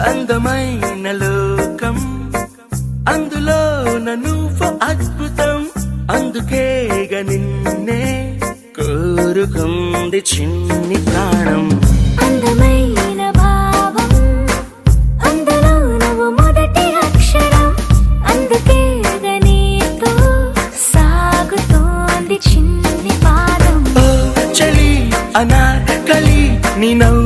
అందమైన లోకం అందులో నువ్వు అద్భుతం అందుకేగా నిన్నే కోరుకుంది చిన్ని ప్రాణం అందమైన భావం అందులో నువ్వు మొదటి అక్షరం అందుకేగా నీతో సాగుతోంది చిన్ని పాదం ఓ చలి అనార్కలి నీ నవ్వు